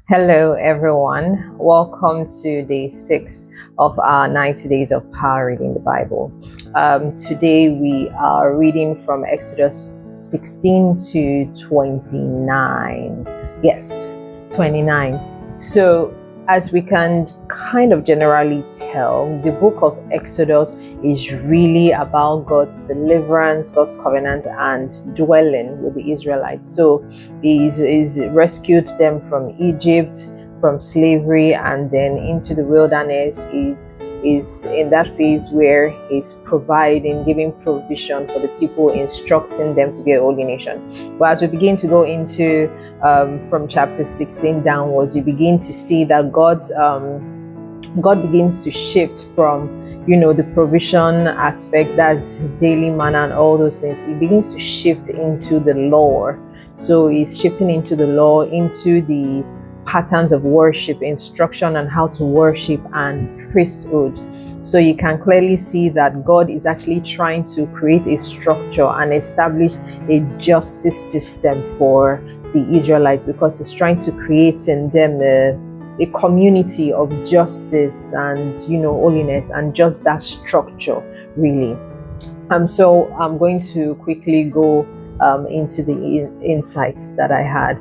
Hello, everyone. Welcome to day 6 of our 90 days of power reading the Bible. Today we are reading from Exodus 16 to 29. Yes, 29. So, as we can kind of generally tell, the book of Exodus is really about God's deliverance, God's covenant, and dwelling with the Israelites. So He's rescued them from Egypt, from slavery, and then into the wilderness. Is in that phase where He's providing, giving provision for the people, instructing them to be a holy nation. But as we begin to go into from chapter 16 downwards, you begin to see that God begins to shift from, the provision aspect, that's daily manna and all those things. He begins to shift into the law. So he's shifting into the law, into the patterns of worship, instruction on how to worship, and priesthood. So you can clearly see that God is actually trying to create a structure and establish a justice system for the Israelites, because he's trying to create in them a community of justice and holiness, and just that structure really. So I'm going to quickly go into the insights that I had.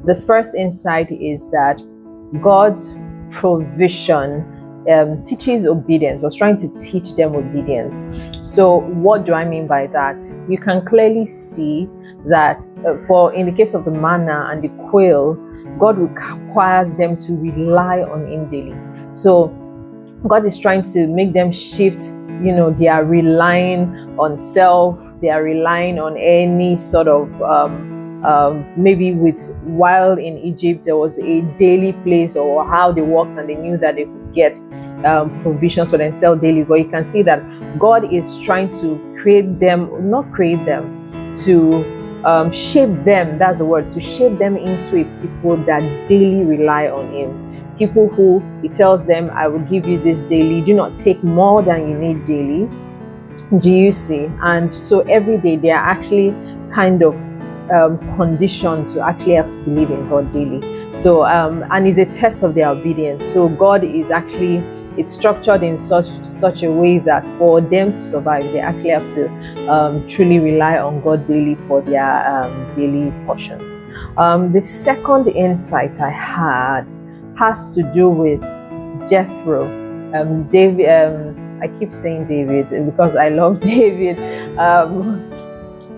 The first insight is that God's provision teaches obedience. Was trying to teach them obedience. So what do I mean by that? You can clearly see that in the case of the manna and the quail, God requires them to rely on Him daily. So God is trying to make them shift. They are relying on self. They are relying on any sort of maybe while in Egypt there was a daily place or how they worked, and they knew that they could get provisions for themselves daily. But you can see that God is trying to to shape them. That's the word, to shape them into a people that daily rely on Him. People who He tells them, I will give you this daily. Do not take more than you need daily. Do you see? And so every day they are actually kind of conditioned to actually have to believe in God daily. So and it's a test of their obedience. So God is actually, it's structured in such a way that for them to survive, they actually have to truly rely on God daily for their daily portions. The second insight I had has to do with Jethro. David. I keep saying David because I love David.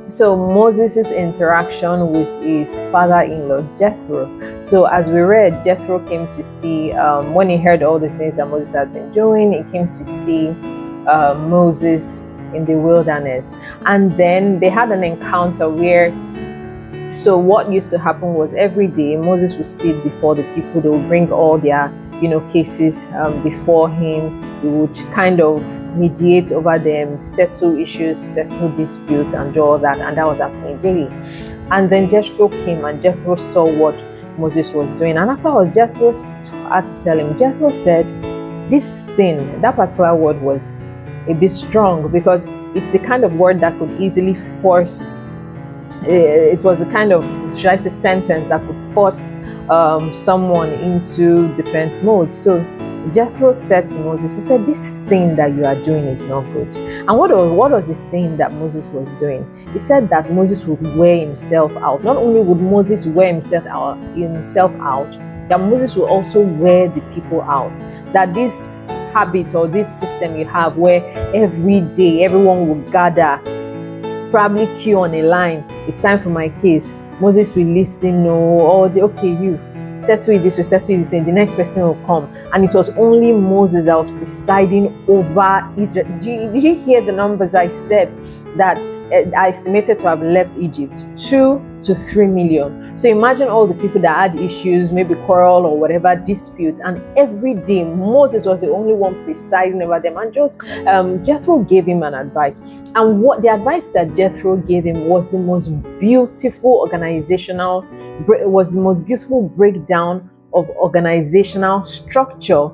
So Moses' interaction with his father-in-law Jethro. So as we read, Jethro came to see, when he heard all the things that Moses had been doing, he came to see Moses in the wilderness. And then they had an encounter where, so what used to happen was every day Moses would sit before the people. They would bring all their cases before him. He would kind of mediate over them, settle issues, settle disputes, and do all that. And that was happening daily. And then Jethro came, and Jethro saw what Moses was doing. And afterwards, Jethro had to tell him. Jethro said, this thing, that particular word was a bit strong, because it's the kind of word that could easily force. It was a kind of, should I say, sentence that could force someone into defense mode. So Jethro said to Moses, he said, this thing that you are doing is not good. And what was the thing that Moses was doing? He said that Moses would wear himself out. Not only would Moses wear himself out, that Moses will also wear the people out. That this habit or this system you have where every day everyone will gather, probably queue on a line, it's time for my case. Moses will listen, you settle it this way, settle it this way, the next person will come. And it was only Moses that was presiding over Israel. Did you hear the numbers I said that I estimated to have left Egypt? 2 to 3 million. So imagine all the people that had issues, maybe quarrel or whatever, disputes, and every day Moses was the only one presiding over them. And just Jethro gave him an advice, and what the advice that Jethro gave him was the most beautiful breakdown of organizational structure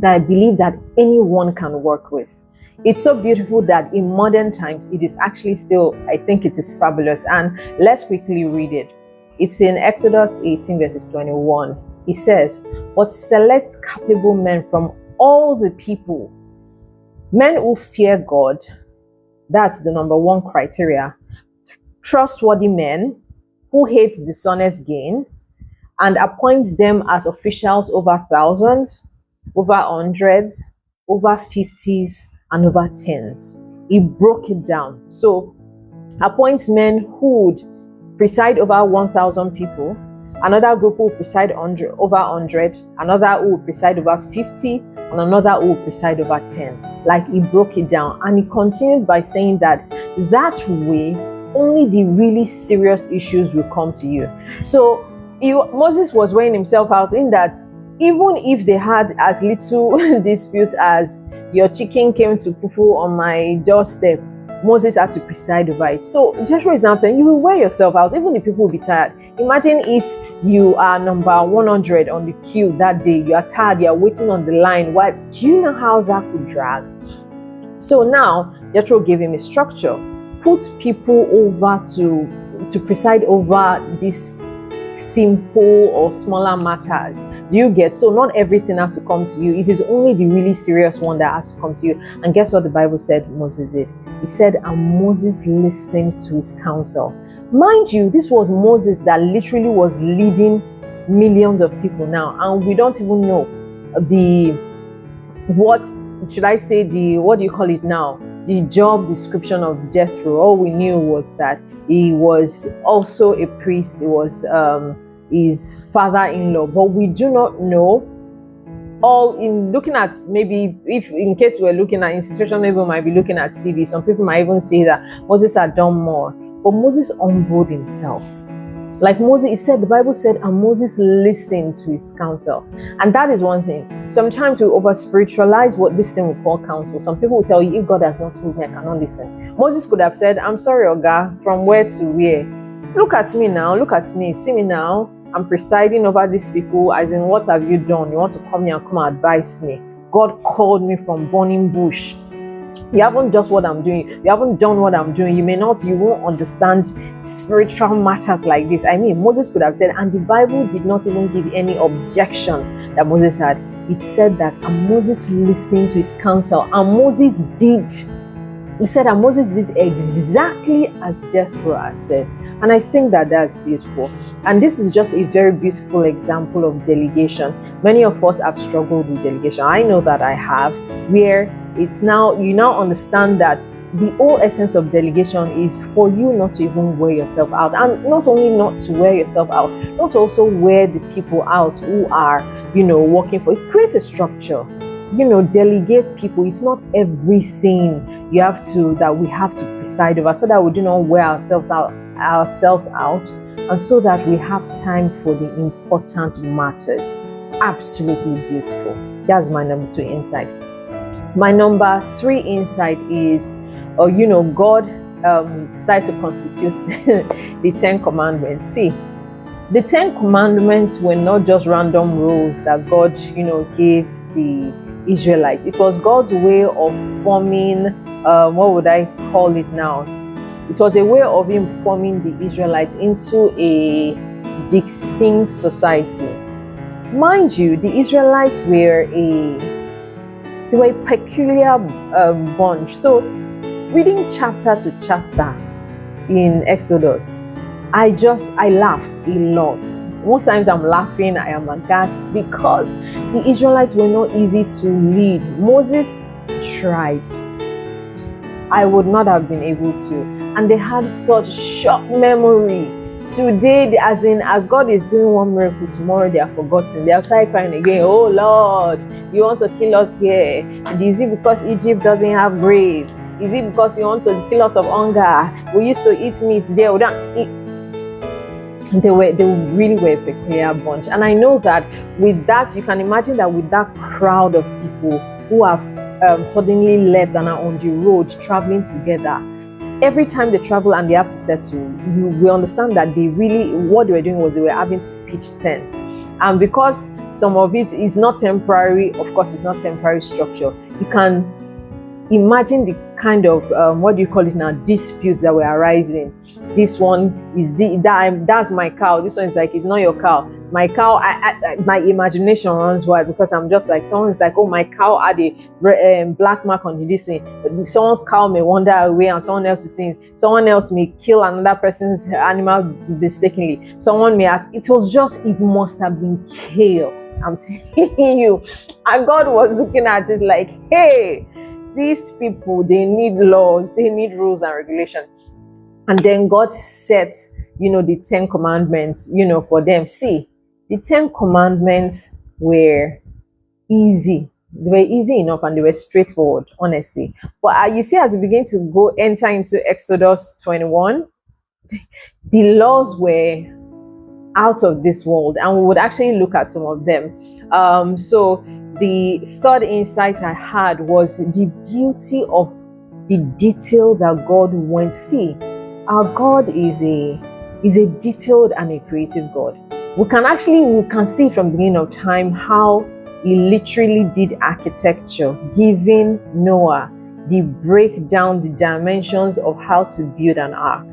that I believe that anyone can work with. It's so beautiful that in modern times, it is actually still, I think it is fabulous. And let's quickly read it. It's in Exodus 18 verses 21. He says, but select capable men from all the people, men who fear God. That's the number one criteria. Trustworthy men who hate dishonest gain, and appoint them as officials over thousands, over hundreds, over fifties, and over tens. He broke it down. So appoint men who would preside over 1,000 people, another group who will preside over 100, another who will preside over 50, and another who will preside over 10. Like, he broke it down, and he continued by saying that way only the really serious issues will come to you. So Moses was weighing himself out in that even if they had as little dispute as your chicken came to poo on my doorstep, Moses had to preside over it. So Joshua is now saying, you will wear yourself out, even the people will be tired. Imagine if you are number 100 on the queue that day, you are tired, you are waiting on the line. What do you know how that could drag? So now Jethro gave him a structure. Put people over to preside over this simple or smaller matters. Do you get? So not everything has to come to you. It is only the really serious one that has to come to you. And guess what the Bible said Moses did? He said, and Moses listened to his counsel. Mind you, this was Moses that literally was leading millions of people now, and we don't even know what do you call it now? The job description of Jethro. All we knew was that he was also a priest. He was his father-in-law, but we do not know. All in looking at, maybe if in case we're looking at institution, maybe we might be looking at CV. Some people might even say that Moses had done more, but Moses humbled himself. Like Moses, the Bible said, and Moses listened to his counsel. And that is one thing. Sometimes we over spiritualize what this thing we call counsel. Some people will tell you, if God has not told me, I cannot listen. Moses could have said, I'm sorry, Oga, from where to where? Look at me now, look at me, see me now. I'm presiding over these people, as in, what have you done? You want to come here and come and advise me? God called me from burning bush. You haven't done what I'm doing. You haven't done what I'm doing. You won't understand spiritual matters like this. I mean, Moses could have said, and the Bible did not even give any objection that Moses had. It said that, and Moses listened to his counsel, and Moses did. He said, and Moses did exactly as Jethro had said. And I think that that's beautiful. And this is just a very beautiful example of delegation. Many of us have struggled with delegation. I know that I have, where you now understand that the whole essence of delegation is for you not to even wear yourself out. And not only not to wear yourself out, not to also wear the people out who are, working for you. Create a structure. Delegate people. It's not everything we have to preside over, so that we do not wear ourselves out, and so that we have time for the important matters. Absolutely beautiful. That's my number 2 insight. My number 3 insight is, God started to constitute the 10 commandments. See, the 10 commandments were not just random rules that God, gave the Israelites. It was God's way of forming, what would I call it now? It was a way of him forming the Israelites into a distinct society. Mind you, the Israelites were a peculiar bunch. So, reading chapter to chapter in Exodus, I laugh a lot. Most times I'm laughing, I am aghast, because the Israelites were not easy to lead. Moses tried. I would not have been able to. And they had such short memory. Today, as God is doing one miracle, tomorrow they are forgotten. They are started crying again. Oh Lord, you want to kill us here? And is it because Egypt doesn't have grave? Is it because you want to kill us of hunger? We used to eat meat there. We don't eat. They really were a peculiar bunch. And I know that with that, you can imagine that with that crowd of people who have suddenly left and are on the road traveling together, every time they travel and they have to settle, we understand that what they were doing was they were having to pitch tents. And because some of it is not temporary, of course it's not temporary structure, you can imagine the kind of, disputes that were arising. This one is that's my cow. This one is like, it's not your cow. my cow, my imagination runs wild because I'm just like, someone's like, oh, my cow had a black mark on this thing. Someone's cow may wander away and someone else is saying, someone else may kill another person's animal mistakenly. Someone may it must have been chaos. I'm telling you. And God was looking at it like, hey, these people, they need laws, they need rules and regulation. And then God set, the 10 commandments, for them. See, the 10 commandments were easy. They were easy enough and they were straightforward, honestly. But you see, as we begin to enter into Exodus 21, the laws were out of this world, and we would actually look at some of them. So the third insight I had was the beauty of the detail that God went. See, our God is a detailed and a creative God. We can see from the beginning of time how he literally did architecture, giving Noah the breakdown, the dimensions of how to build an ark.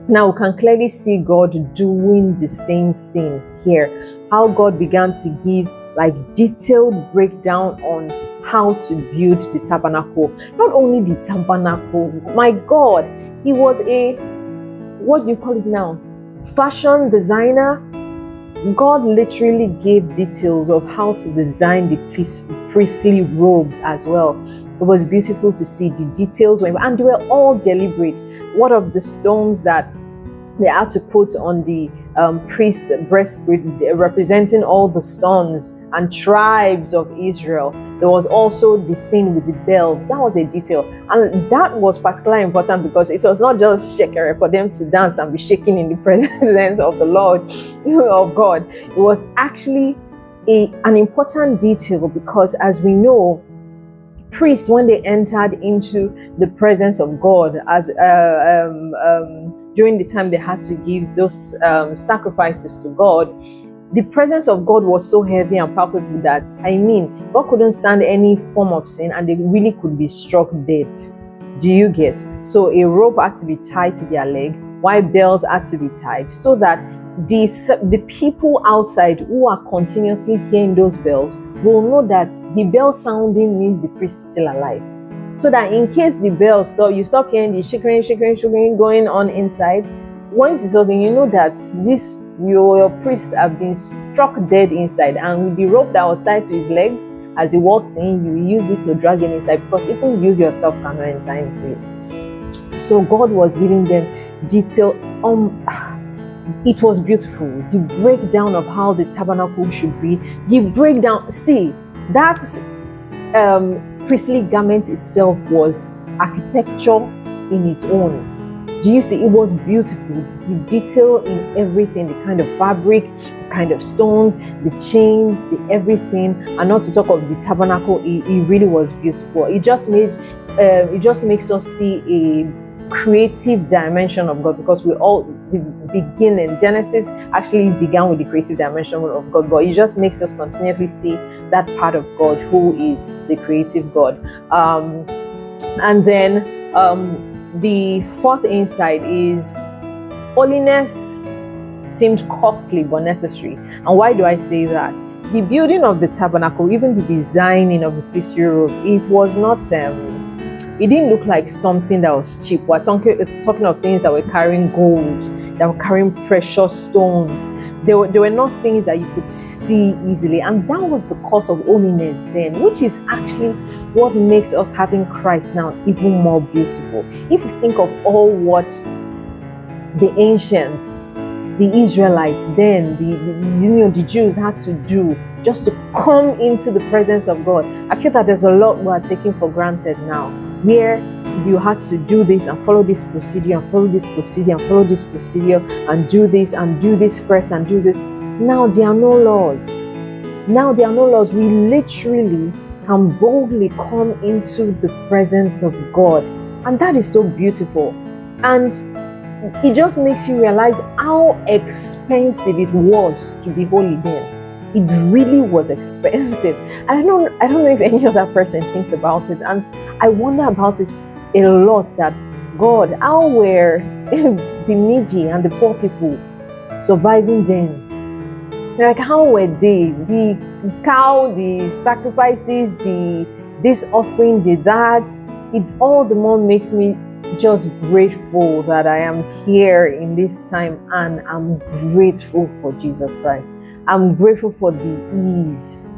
Now we can clearly see God doing the same thing here. How God began to give detailed breakdown on how to build the tabernacle. Not only the tabernacle, my God, he was what do you call it now? Fashion designer. God literally gave details of how to design the priestly robes as well. It was beautiful to see the details, and they were all deliberate. What of the stones that they had to put on the priest's breastplate, representing all the sons and tribes of Israel. There was also the thing with the bells. That was a detail. And that was particularly important because it was not just shekere for them to dance and be shaking in the presence of the Lord, of God. It was actually an important detail because, as we know, priests, when they entered into the presence of God, as during the time they had to give those sacrifices to God, the presence of God was so heavy and palpable that, God couldn't stand any form of sin and they really could be struck dead. Do you get? So a rope had to be tied to their leg, while bells had to be tied, so that the people outside who are continuously hearing those bells will know that the bell sounding means the priest is still alive. So that in case the bell stop, you stop hearing the shakering going on inside. Once you stop, you know that your priest have been struck dead inside, and with the rope that was tied to his leg, as he walked in, you use it to drag him inside, because even you yourself cannot enter into it. So God was giving them detail. It was beautiful. The breakdown of how the tabernacle should be. The breakdown. See, that priestly garment itself was architecture in its own. Do you see? It was beautiful. The detail in everything, the kind of fabric, the kind of stones, the chains, the everything, and not to talk of the tabernacle. It really was beautiful. It just makes us see a creative dimension of God, because the beginning, Genesis actually began with the creative dimension of God, but it just makes us continually see that part of God who is the creative God. And then the fourth insight is holiness seemed costly but necessary. And why do I say that? The building of the tabernacle, even the designing of the priestly robe, it was not it didn't look like something that was cheap. We're talking of things that were carrying gold, that were carrying precious stones. They were not things that you could see easily. And that was the cost of holiness then, which is actually what makes us having Christ now even more beautiful. If you think of all what the ancients, the Israelites then, the Jews had to do just to come into the presence of God, I feel that there's a lot we are taking for granted now, where you had to do this and follow this procedure and follow this procedure and follow this procedure and do this first and do this. Now there are no laws. We literally can boldly come into the presence of God, and that is so beautiful. And it just makes you realize how expensive it was to be holy then. It really was expensive. I don't know if any other person thinks about it, and I wonder about it a lot, that God, how were the needy and the poor people surviving then? Like, how were they? The cow, the sacrifices, this offering, that. It all the more makes me just grateful that I am here in this time, and I'm grateful for Jesus Christ. I'm grateful for the ease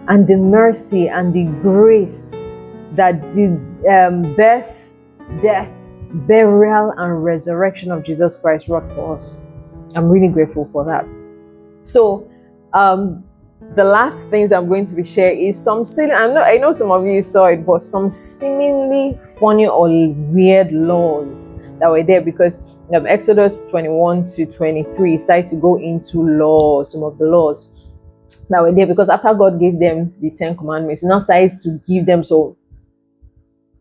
and the mercy and the grace that the birth, death, burial, and resurrection of Jesus Christ wrought for us. I'm really grateful for that. So, the last things I'm going to be sharing is some silly, I know some of you saw it, but some seemingly funny or weird laws that were there, because Exodus 21 to 23 started to go into laws, some of the laws that were there, because after God gave them the 10 commandments, now started to give them, so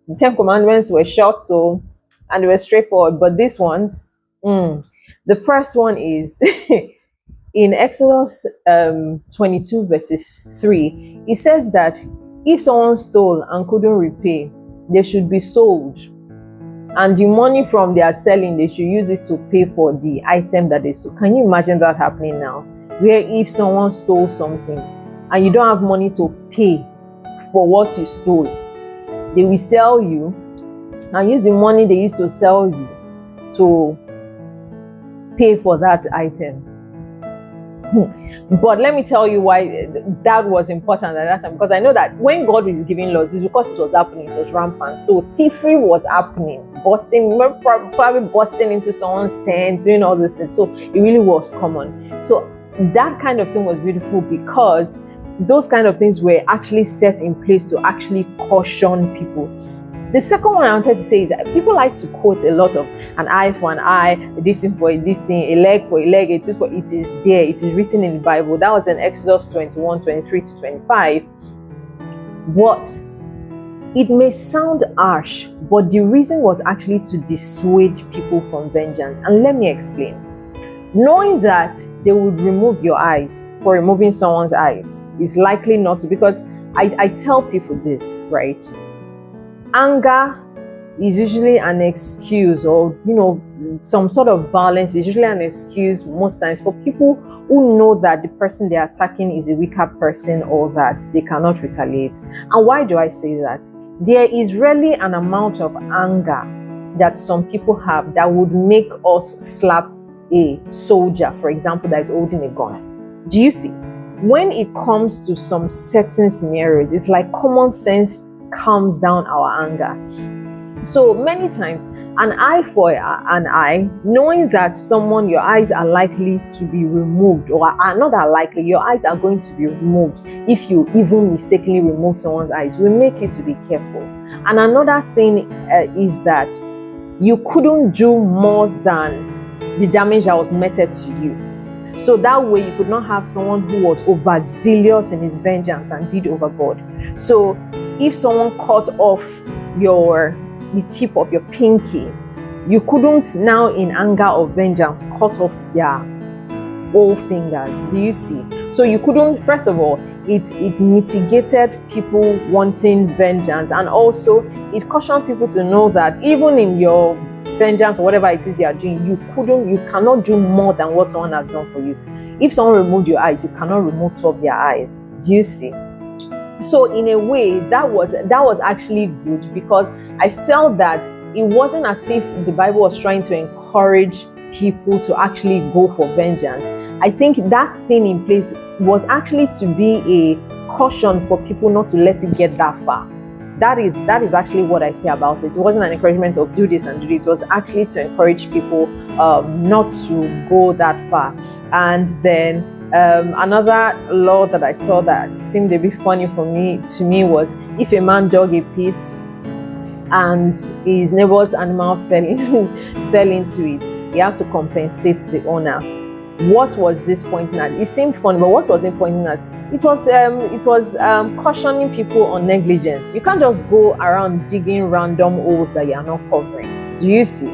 the 10 commandments were short, so, and they were straightforward, but these ones, the first one is in Exodus 22 verses 3, it says that if someone stole and couldn't repay, they should be sold, and the money from their selling, they should use it to pay for the item that they sold. Can you imagine that happening now, where if someone stole something and you don't have money to pay for what you stole, they will sell you and use the money they used to sell you to pay for that item. But let me tell you why that was important at that time, because I know that when God is giving laws, it's because it was happening, it was rampant. So thievery was happening, probably busting into someone's tent, doing all this things. So it really was common. So that kind of thing was beautiful, because those kind of things were actually set in place to actually caution people. The second one I wanted to say is that people like to quote a lot of an eye for an eye, this thing for this thing, a leg for a leg, a tooth for it is there, it is written in the Bible. That was in Exodus 21, 23 to 25. What? It may sound harsh, but the reason was actually to dissuade people from vengeance. And let me explain. Knowing that they would remove your eyes for removing someone's eyes is likely not to, because I tell people this, right? Anger is usually an excuse, or some sort of violence is usually an excuse most times for people who know that the person they're attacking is a weaker person, or that they cannot retaliate. And why do I say that? There is really an amount of anger that some people have that would make us slap a soldier, for example, that is holding a gun. Do you see? When it comes to some certain scenarios, it's like common sense calms down our anger. So many times, an eye for an eye, knowing that your eyes are likely to be removed, or are not that likely, your eyes are going to be removed if you even mistakenly remove someone's eyes, will make you to be careful. And another thing is that you couldn't do more than the damage that was meted to you. So that way you could not have someone who was overzealous in his vengeance and did overboard. So if someone cut off the tip of your pinky, you couldn't now in anger or vengeance cut off their whole fingers. Do you see? So you couldn't, first of all, it mitigated people wanting vengeance, and also it cautioned people to know that even in your vengeance or whatever it is you are doing, you cannot do more than what someone has done for you. If someone removed your eyes, you cannot remove two of their eyes. Do you see? So in a way, that was actually good, because I felt that it wasn't as if the Bible was trying to encourage people to actually go for vengeance. I think that thing in place was actually to be a caution for people not to let it get that far. That is actually what I say about it. It wasn't an encouragement of do this and do this. It was actually to encourage people not to go that far. And then another law that I saw that seemed a bit funny to me was, if a man dug a pit and his neighbor's animal fell into it, he had to compensate the owner. What was this pointing at? It seemed funny, but what was it pointing at? It was cautioning people on negligence. You can't just go around digging random holes that you are not covering. Do you see?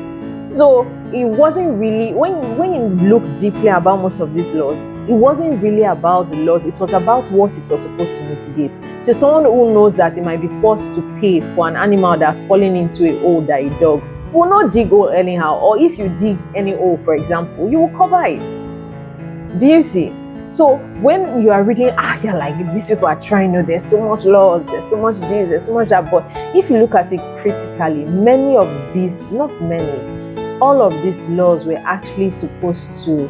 So it wasn't really, when you look deeply about most of these laws, it wasn't really about the laws. It was about what it was supposed to mitigate. So someone who knows that he might be forced to pay for an animal that's fallen into a hole that he dug will not dig hole anyhow. Or if you dig any hole, for example, you will cover it. Do you see? So when you are reading, you're like, these people are trying, there's so much laws, there's so much this, there's so much that. But if you look at it critically, many of these, not many, all of these laws were actually supposed to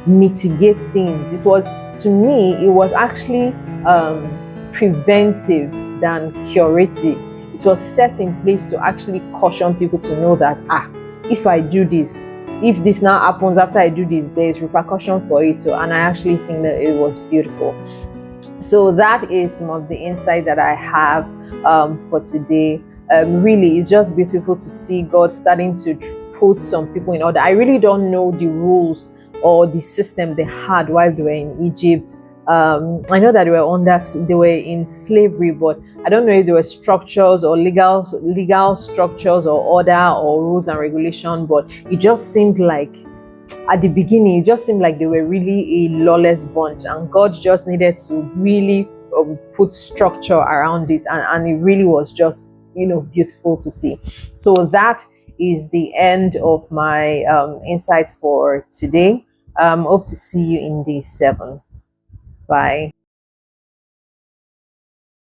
mitigate things. It was, to me, it was actually preventive than curative. It was set in place to actually caution people to know that, if I do this, if this now happens after I do this, there is repercussion for it. So, and I actually think that it was beautiful. So that is some of the insight that I have for today. Really, it's just beautiful to see God starting to put some people in order. I really don't know the rules or the system they had while they were in Egypt. I know that they were in slavery, but I don't know if there were structures or legal structures or order or rules and regulation. But it just seemed like, at the beginning, it just seemed like they were really a lawless bunch, and God just needed to really put structure around it, and it really was just, beautiful to see. So that is the end of my insights for today. Hope to see you in day 7. Bye.